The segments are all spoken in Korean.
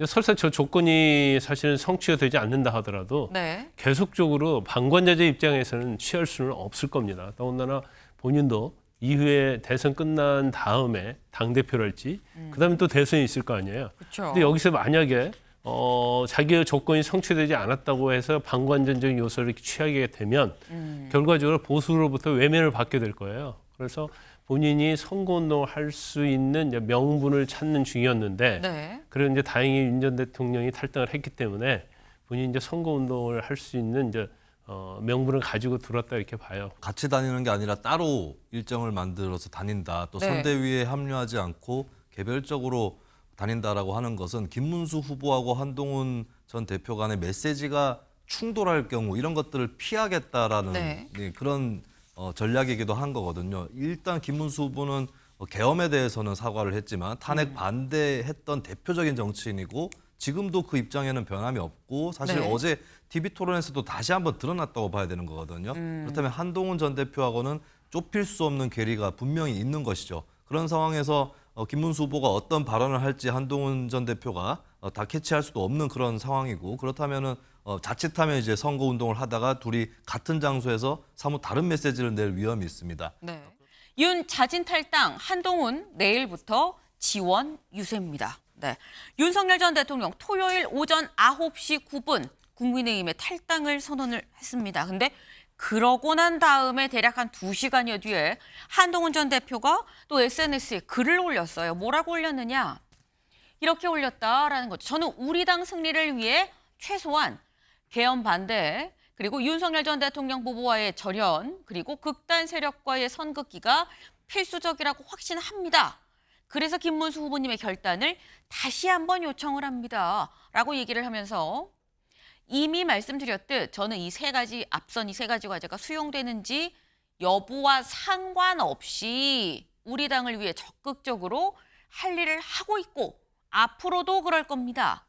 설사 저 조건이 사실은 성취가 되지 않는다 하더라도 네. 계속적으로 방관자재 입장에서는 취할 수는 없을 겁니다. 더군다나 본인도 이후에 대선 끝난 다음에 당대표랄지 그다음에 또 대선이 있을 거 아니에요. 그렇죠. 근데 여기서 만약에 자기의 조건이 성취되지 않았다고 해서 방관전적 요소를 취하게 되면 결과적으로 보수로부터 외면을 받게 될 거예요. 그래서 본인이 선거운동을 할 수 있는 이제 명분을 찾는 중이었는데, 네. 그리고 이제 다행히 윤 전 대통령이 탈당을 했기 때문에 본인이 이제 선거운동을 할 수 있는 이제 명분을 가지고 들어왔다 이렇게 봐요. 같이 다니는 게 아니라 따로 일정을 만들어서 다닌다. 또 네. 선대위에 합류하지 않고 개별적으로 다닌다라고 하는 것은 김문수 후보하고 한동훈 전 대표 간의 메시지가 충돌할 경우 이런 것들을 피하겠다라는 네. 그런 전략이기도 한 거거든요. 일단 김문수 후보는 계엄에 대해서는 사과를 했지만 탄핵 반대했던 대표적인 정치인이고 지금도 그 입장에는 변함이 없고 사실 네. 어제 TV 토론에서도 다시 한번 드러났다고 봐야 되는 거거든요. 그렇다면 한동훈 전 대표하고는 좁힐 수 없는 괴리가 분명히 있는 것이죠. 그런 상황에서 김문수 후보가 어떤 발언을 할지 한동훈 전 대표가 다 캐치할 수도 없는 그런 상황이고 그렇다면은 자칫하면 이제 선거 운동을 하다가 둘이 같은 장소에서 사뭇 다른 메시지를 낼 위험이 있습니다. 네. 윤 자진 탈당, 한동훈 내일부터 지원 유세입니다. 네. 윤석열 전 대통령 토요일 오전 9시 9분 국민의힘에 탈당을 선언을 했습니다. 근데 그러고 난 다음에 대략 한 2시간여 뒤에 한동훈 전 대표가 또 SNS에 글을 올렸어요. 뭐라고 올렸느냐? 이렇게 올렸다라는 거죠. 저는 우리 당 승리를 위해 최소한 계엄 반대, 그리고 윤석열 전 대통령 부부와의 절연, 그리고 극단 세력과의 선긋기가 필수적이라고 확신합니다. 그래서 김문수 후보님의 결단을 다시 한번 요청을 합니다. 라고 얘기를 하면서 이미 말씀드렸듯 저는 앞선 이 세 가지 과제가 수용되는지 여부와 상관없이 우리 당을 위해 적극적으로 할 일을 하고 있고 앞으로도 그럴 겁니다.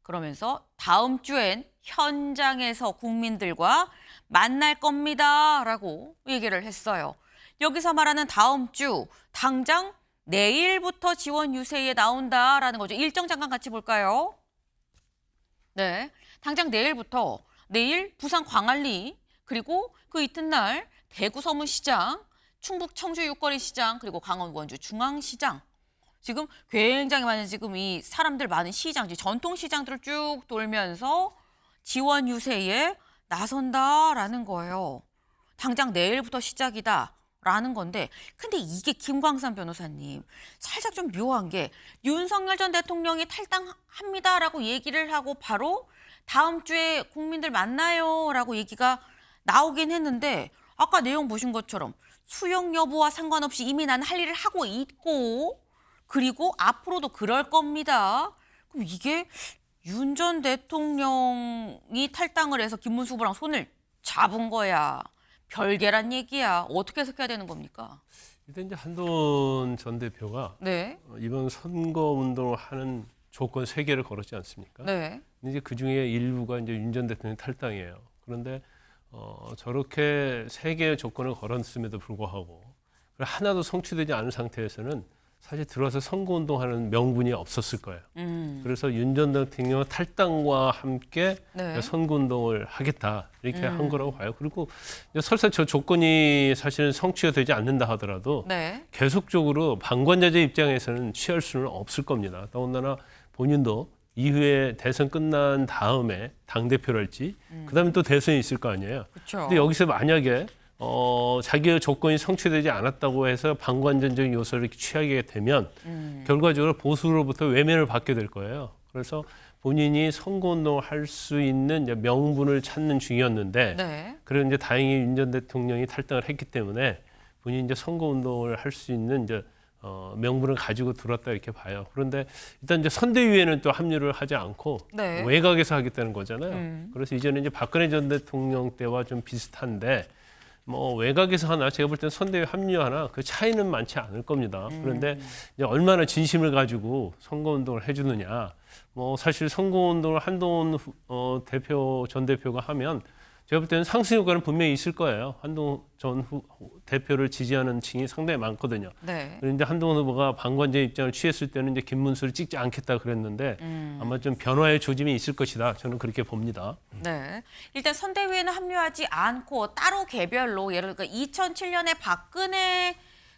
그러면서 다음 주엔 현장에서 국민들과 만날 겁니다. 라고 얘기를 했어요. 여기서 말하는 다음 주, 당장 내일부터 지원 유세에 나온다라는 거죠. 일정 잠깐 같이 볼까요? 네, 당장 내일부터 내일 부산 광안리 그리고 그 이튿날 대구 서문시장, 충북 청주 육거리 시장 그리고 강원 원주 중앙시장 지금 굉장히 많은 지금 이 사람들 많은 시장, 전통 시장들을 쭉 돌면서 지원 유세에 나선다라는 거예요. 당장 내일부터 시작이다라는 건데 근데 이게 김광산 변호사님 살짝 좀 묘한 게 윤석열 전 대통령이 탈당합니다라고 얘기를 하고 바로 다음 주에 국민들 만나요라고 얘기가 나오긴 했는데 아까 내용 보신 것처럼 수용 여부와 상관없이 이미 난 할 일을 하고 있고 그리고 앞으로도 그럴 겁니다. 그럼 이게 윤 전 대통령이 탈당을 해서 김문수 후보랑 손을 잡은 거야. 별개란 얘기야. 어떻게 해석해야 되는 겁니까? 일단 이제 한동훈 전 대표가 네. 이번 선거 운동을 하는 조건 3개를 걸었지 않습니까? 네. 이제 그 중에 일부가 이제 윤 전 대통령 탈당이에요. 그런데 저렇게 3개의 조건을 걸었음에도 불구하고 하나도 성취되지 않은 상태에서는 사실 들어와서 선거운동하는 명분이 없었을 거예요. 그래서 윤 전 대통령 탈당과 함께 네. 선거운동을 하겠다 이렇게 한 거라고 봐요. 그리고 설사 저 조건이 사실은 성취가 되지 않는다 하더라도 네. 계속적으로 방관자재 입장에서는 취할 수는 없을 겁니다. 더군다나 본인도 이후에 대선 끝난 다음에 당대표랄지 그다음에 또 대선이 있을 거 아니에요. 그렇죠. 근데 여기서 만약에 자기의 조건이 성취되지 않았다고 해서 방관전적 요소를 취하게 되면 결과적으로 보수로부터 외면을 받게 될 거예요. 그래서 본인이 선거운동을 할 수 있는 이제 명분을 찾는 중이었는데, 네. 그리고 이제 다행히 윤 전 대통령이 탈당을 했기 때문에 본인이 이제 선거운동을 할 수 있는 이제 명분을 가지고 들어왔다 이렇게 봐요. 그런데 일단 이제 선대위에는 또 합류를 하지 않고 네. 외곽에서 하겠다는 거잖아요. 그래서 이제는 이제 박근혜 전 대통령 때와 좀 비슷한데. 뭐 외곽에서 하나 제가 볼 때는 선대위 합류하나 그 차이는 많지 않을 겁니다. 그런데 이제 얼마나 진심을 가지고 선거운동을 해주느냐. 뭐 사실 선거운동을 한동훈 전 대표가 하면 제가 볼 때는 상승 효과는 분명히 있을 거예요. 한동훈 전 대표를 지지하는 층이 상당히 많거든요. 네. 그런데 한동훈 후보가 방관제 입장을 취했을 때는 이제 김문수를 찍지 않겠다 그랬는데 아마 좀 변화의 조짐이 있을 것이다. 저는 그렇게 봅니다. 네. 일단 선대위에는 합류하지 않고 따로 개별로 예를 들어 2007년에 박근혜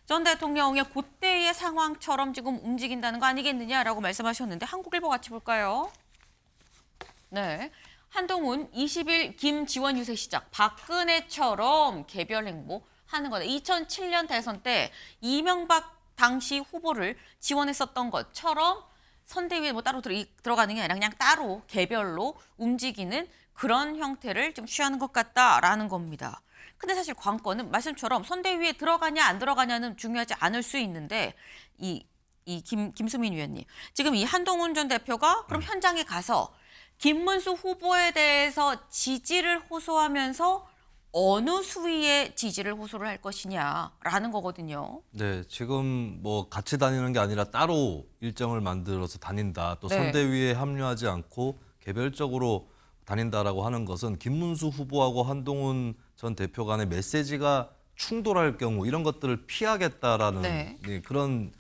전 대통령의 그때의 상황처럼 지금 움직인다는 거 아니겠느냐라고 말씀하셨는데 한국일보 같이 볼까요? 네. 한동훈 20일 김지원 유세 시작. 박근혜처럼 개별 행보하는 거다. 2007년 대선 때 이명박 당시 후보를 지원했었던 것처럼 선대위에 뭐 따로 들어가는 게 아니라 그냥 따로 개별로 움직이는 그런 형태를 좀 취하는 것 같다라는 겁니다. 근데 사실 관건은 말씀처럼 선대위에 들어가냐 안 들어가냐는 중요하지 않을 수 있는데 김수민 위원님 지금 이 한동훈 전 대표가 그럼 현장에 가서 김문수 후보에 대해서 지지를 호소하면서 어느 수위의 지지를 호소를 할 것이냐라는 거거든요. 네, 지금 뭐 같이 다니는 게 아니라 따로 일정을 만들어서 다닌다. 또 네. 선대위에 합류하지 않고 개별적으로 다닌다라고 하는 것은 김문수 후보하고 한동훈 전 대표 간의 메시지가 충돌할 경우 이런 것들을 피하겠다라는 네. 그런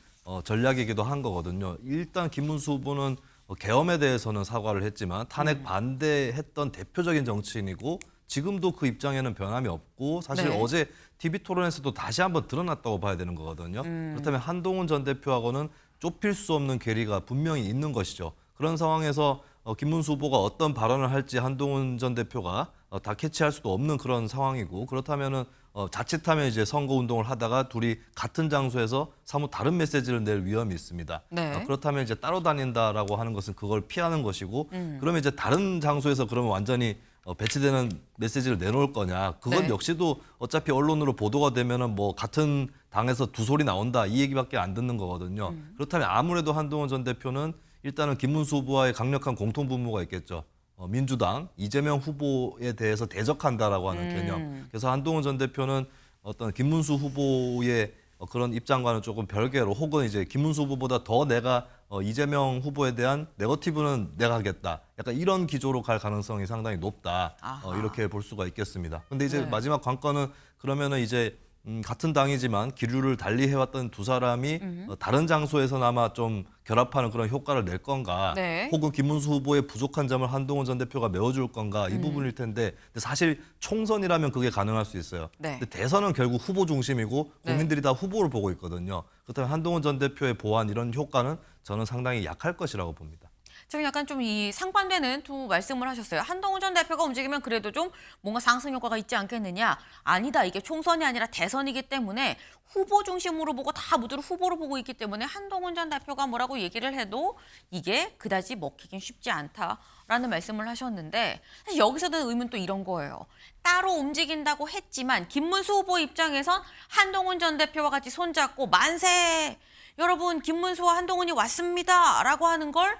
전략이기도 한 거거든요. 일단 김문수 후보는 계엄에 대해서는 사과를 했지만 탄핵 반대했던 대표적인 정치인이고 지금도 그 입장에는 변함이 없고 사실 네. 어제 TV 토론에서도 다시 한번 드러났다고 봐야 되는 거거든요. 그렇다면 한동훈 전 대표하고는 좁힐 수 없는 괴리가 분명히 있는 것이죠. 그런 상황에서 김문수 후보가 어떤 발언을 할지 한동훈 전 대표가 다 캐치할 수도 없는 그런 상황이고 그렇다면은 자칫하면 이제 선거 운동을 하다가 둘이 같은 장소에서 사뭇 다른 메시지를 낼 위험이 있습니다. 네. 그렇다면 이제 따로 다닌다라고 하는 것은 그걸 피하는 것이고 그러면 이제 다른 장소에서 그러면 완전히 배치되는 메시지를 내놓을 거냐? 그건 네. 역시도 어차피 언론으로 보도가 되면은 뭐 같은 당에서 두 소리 나온다 이 얘기밖에 안 듣는 거거든요. 그렇다면 아무래도 한동훈 전 대표는 일단은 김문수 후보와의 강력한 공통 분모가 있겠죠. 민주당 이재명 후보에 대해서 대적한다라고 하는 개념. 그래서 한동훈 전 대표는 어떤 김문수 후보의 그런 입장과는 조금 별개로 혹은 이제 김문수 후보보다 더 내가 이재명 후보에 대한 네거티브는 내가 하겠다. 약간 이런 기조로 갈 가능성이 상당히 높다. 아하. 이렇게 볼 수가 있겠습니다. 근데 이제 네. 마지막 관건은 그러면은 이제 같은 당이지만 기류를 달리 해왔던 두 사람이 다른 장소에서나마 좀 결합하는 그런 효과를 낼 건가 네. 혹은 김문수 후보의 부족한 점을 한동훈 전 대표가 메워줄 건가 이 부분일 텐데 근데 사실 총선이라면 그게 가능할 수 있어요. 네. 근데 대선은 결국 후보 중심이고 네. 국민들이 다 후보를 보고 있거든요. 그렇다면 한동훈 전 대표의 보완 이런 효과는 저는 상당히 약할 것이라고 봅니다. 지금 약간 좀 이 상반되는 두 말씀을 하셨어요. 한동훈 전 대표가 움직이면 그래도 좀 뭔가 상승 효과가 있지 않겠느냐. 아니다. 이게 총선이 아니라 대선이기 때문에 후보 중심으로 보고 다 모두를 후보로 보고 있기 때문에 한동훈 전 대표가 뭐라고 얘기를 해도 이게 그다지 먹히긴 쉽지 않다라는 말씀을 하셨는데 사실 여기서는 의문 또 이런 거예요. 따로 움직인다고 했지만 김문수 후보 입장에선 한동훈 전 대표와 같이 손잡고 만세! 여러분 김문수와 한동훈이 왔습니다. 라고 하는 걸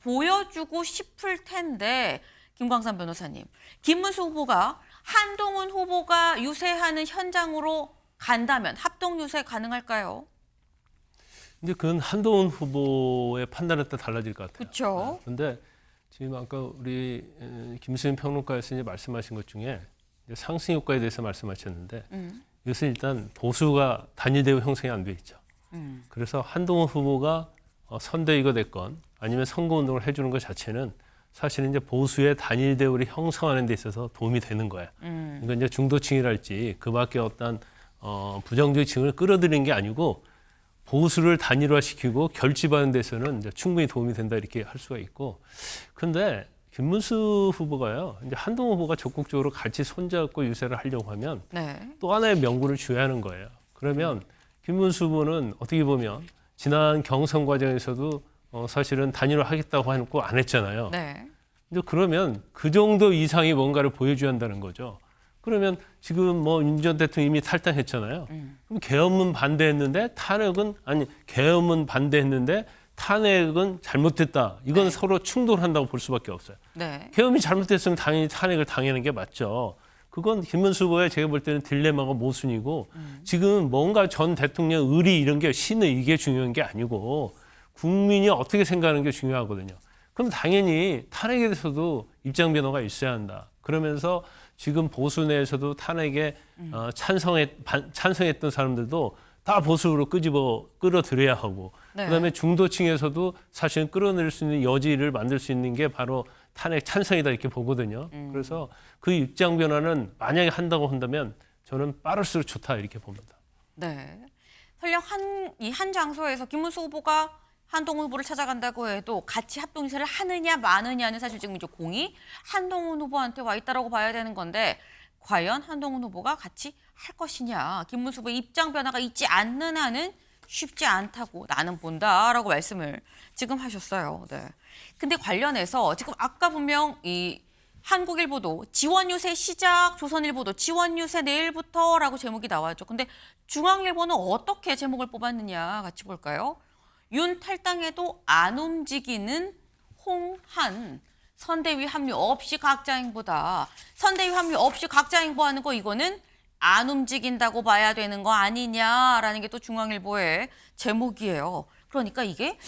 보여주고 싶을 텐데 김광삼 변호사님, 김문수 후보가 한동훈 후보가 유세하는 현장으로 간다면 합동 유세 가능할까요? 근데 그건 한동훈 후보의 판단에 따라 달라질 것 같아요. 그렇죠. 그런데 지금 아까 우리 김수민 평론가에서 이제 말씀하신 것 중에 이제 상승 효과에 대해서 말씀하셨는데 이것은 일단 보수가 단일 대우 형성이 안 돼 있죠. 그래서 한동훈 후보가 선대위가 됐건 아니면 선거운동을 해주는 것 자체는 사실은 이제 보수의 단일 대우를 형성하는 데 있어서 도움이 되는 거야. 그러니까 이제 중도층이랄지 그밖에 어떤 부정적 층을 끌어들이는 게 아니고 보수를 단일화시키고 결집하는 데서는 이제 충분히 도움이 된다 이렇게 할 수가 있고. 그런데 김문수 후보가요, 이제 한동훈 후보가 적극적으로 같이 손잡고 유세를 하려고 하면 네. 또 하나의 명분을 줘야 하는 거예요. 그러면 김문수 후보는 어떻게 보면 지난 경선 과정에서도 사실은 단일화하겠다고 해놓고 안 했잖아요. 네. 근데 그러면 그 정도 이상의 뭔가를 보여줘야 한다는 거죠. 그러면 지금 뭐 윤 전 대통령 이미 탈당했잖아요. 그럼 계엄은 반대했는데 탄핵은 아니 계엄은 반대했는데 탄핵은 잘못됐다. 이건 네. 서로 충돌한다고 볼 수밖에 없어요. 네. 계엄이 잘못됐으면 당연히 탄핵을 당하는 게 맞죠. 그건 김문수 후보의 제가 볼 때는 딜레마가 모순이고 지금 뭔가 전 대통령 의리 이런 게 신의 이게 중요한 게 아니고 국민이 어떻게 생각하는 게 중요하거든요. 그럼 당연히 탄핵에 대해서도 입장 변화가 있어야 한다. 그러면서 지금 보수 내에서도 탄핵에 찬성했던 사람들도 다 보수로 끌어들여야 하고 네. 그다음에 중도층에서도 사실은 끌어낼 수 있는 여지를 만들 수 있는 게 바로 탄핵 찬성이다 이렇게 보거든요. 그래서 그 입장 변화는 만약에 한다고 한다면 저는 빠를수록 좋다 이렇게 봅니다. 네. 설령 한 장소에서 김문수 후보가 한동훈 후보를 찾아간다고 해도 같이 합동 인사를 하느냐 마느냐는 사실 지금 이제 공이 한동훈 후보한테 와 있다라고 봐야 되는 건데 과연 한동훈 후보가 같이 할 것이냐, 김문수 후보의 입장 변화가 있지 않는 한은 쉽지 않다고 나는 본다라고 말씀을 지금 하셨어요. 네. 근데 관련해서 지금 아까 분명 이 한국일보도 지원 유세 시작, 조선일보도 지원 유세 내일부터라고 제목이 나왔죠. 근데 중앙일보는 어떻게 제목을 뽑았느냐 같이 볼까요? 윤 탈당에도 안 움직이는 홍한 선대위 합류 없이 각자 행보다. 선대위 합류 없이 각자 행보하는 거 이거는 안 움직인다고 봐야 되는 거 아니냐라는 게 또 중앙일보의 제목이에요. 그러니까 이게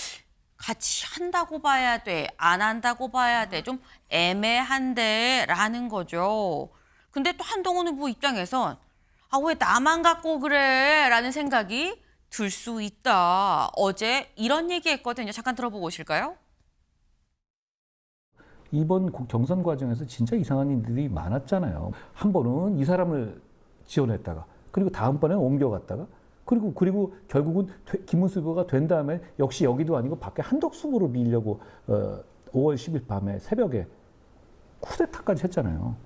같이 한다고 봐야 돼, 안 한다고 봐야 돼, 좀 애매한데라는 거죠. 근데 또 한동훈 후보 입장에선 아, 왜 나만 갖고 그래? 라는 생각이 들 수 있다. 어제 이런 얘기했거든요. 잠깐 들어보고 오실까요? 이번 경선 과정에서 진짜 이상한 일들이 많았잖아요. 한 번은 이 사람을 지원했다가 그리고 다음번에는 옮겨갔다가 그리고 결국은 김문수 후보가 된 다음에 역시 여기도 아니고 밖에 한덕수 후보로 밀려고 5월 10일 밤에 새벽에 쿠데타까지 했잖아요.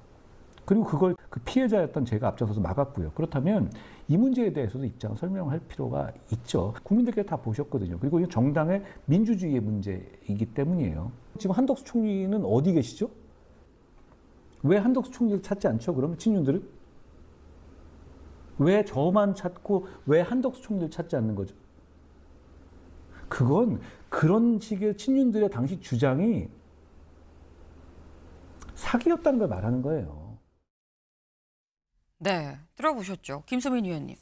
그리고 그걸 그 피해자였던 제가 앞장서서 막았고요. 그렇다면 이 문제에 대해서도 입장을 설명할 필요가 있죠. 국민들께서 다 보셨거든요. 그리고 이 정당의 민주주의의 문제이기 때문이에요. 지금 한덕수 총리는 어디 계시죠? 왜 한덕수 총리를 찾지 않죠? 그러면 친윤들은? 왜 저만 찾고 왜 한덕수 총리를 찾지 않는 거죠? 그건 그런 식의 친윤들의 당시 주장이 사기였다는 걸 말하는 거예요. 네, 들어보셨죠. 김수민 의원님.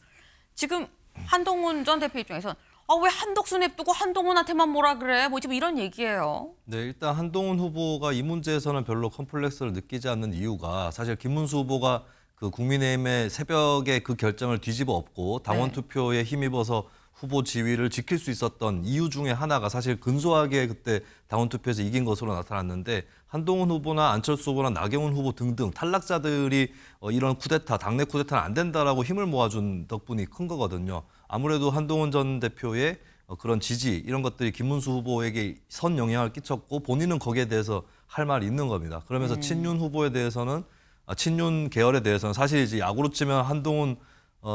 지금 한동훈 전 대표 입장에선 왜 한덕수 냅두고 한동훈한테만 뭐라 그래? 뭐 지금 이런 얘기예요. 네, 일단 한동훈 후보가 이 문제에서는 별로 컴플렉스를 느끼지 않는 이유가 사실 김문수 후보가 그 국민의힘의 새벽에 그 결정을 뒤집어 엎고 당원 네. 투표에 힘입어서 후보 지위를 지킬 수 있었던 이유 중에 하나가 사실 근소하게 그때 당원 투표에서 이긴 것으로 나타났는데 한동훈 후보나 안철수 후보나 나경원 후보 등등 탈락자들이 이런 쿠데타, 당내 쿠데타는 안 된다라고 힘을 모아준 덕분이 큰 거거든요. 아무래도 한동훈 전 대표의 그런 지지 이런 것들이 김문수 후보에게 선 영향을 끼쳤고 본인은 거기에 대해서 할 말이 있는 겁니다. 그러면서 친윤 후보에 대해서는 친윤 계열에 대해서는 사실 이제 야구로 치면 한동훈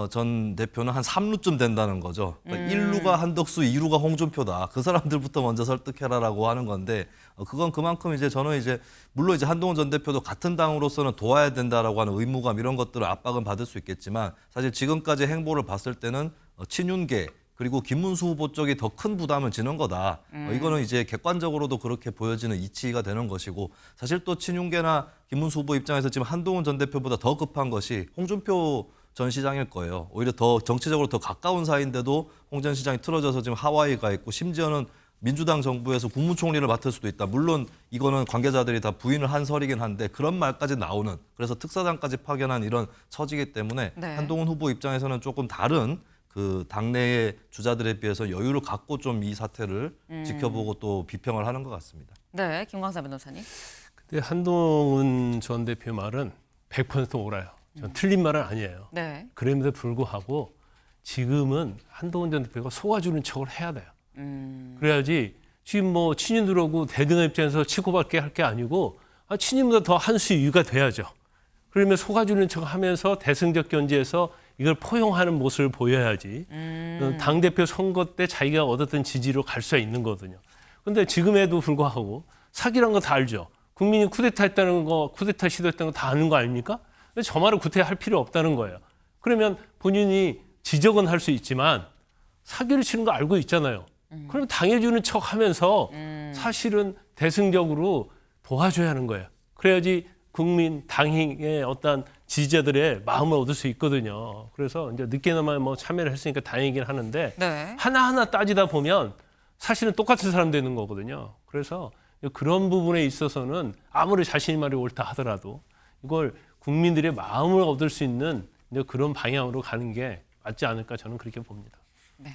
전 대표는 한 3루쯤 된다는 거죠. 그러니까 1루가 한덕수, 2루가 홍준표다. 그 사람들부터 먼저 설득해라라고 하는 건데 그건 그만큼 이제 저는 이제 물론 이제 한동훈 전 대표도 같은 당으로서는 도와야 된다라고 하는 의무감 이런 것들을 압박은 받을 수 있겠지만 사실 지금까지 행보를 봤을 때는 친윤계 그리고 김문수 후보 쪽이 더 큰 부담을 지는 거다. 이거는 이제 객관적으로도 그렇게 보여지는 이치가 되는 것이고 사실 또 친윤계나 김문수 후보 입장에서 지금 한동훈 전 대표보다 더 급한 것이 홍준표 전 시장일 거예요. 오히려 더 정치적으로 더 가까운 사이인데도 홍 전 시장이 틀어져서 지금 하와이 가 있고 심지어는 민주당 정부에서 국무총리를 맡을 수도 있다. 물론 이거는 관계자들이 다 부인을 한 설이긴 한데 그런 말까지 나오는 그래서 특사단까지 파견한 이런 처지이기 때문에 네. 한동훈 후보 입장에서는 조금 다른 그 당내의 주자들에 비해서 여유를 갖고 좀 이 사태를 지켜보고 또 비평을 하는 것 같습니다. 네, 김광사 변호사님. 근데 한동훈 전 대표 말은 100% 옳아요. 전 틀린 말은 아니에요. 네. 그럼에도 불구하고 지금은 한동훈 전 대표가 속아주는 척을 해야 돼요. 그래야지 지금 뭐 친윤들하고 대등한 입장에서 치고받게 할 게 아니고 친윤보다 더 한 수 위가 돼야죠. 그러면 속아주는 척하면서 대승적 견지에서 이걸 포용하는 모습을 보여야지 당대표 선거 때 자기가 얻었던 지지로 갈 수 있는 거거든요. 그런데 지금에도 불구하고 사기란 거 다 알죠. 국민이 쿠데타 했다는 거, 쿠데타 시도했다는 거 다 아는 거 아닙니까? 근데 저 말을 구태할 필요 없다는 거예요. 그러면 본인이 지적은 할 수 있지만 사기를 치는 거 알고 있잖아요. 그럼 당해주는 척 하면서 사실은 대승적으로 도와줘야 하는 거예요. 그래야지 국민, 당의 어떤 지지자들의 마음을 얻을 수 있거든요. 그래서 이제 늦게나마 뭐 참여를 했으니까 다행이긴 하는데 네. 하나하나 따지다 보면 사실은 똑같은 사람 되는 거거든요. 그래서 그런 부분에 있어서는 아무리 자신의 말이 옳다 하더라도 이걸 국민들의 마음을 얻을 수 있는 이제 그런 방향으로 가는 게 맞지 않을까 저는 그렇게 봅니다. 네.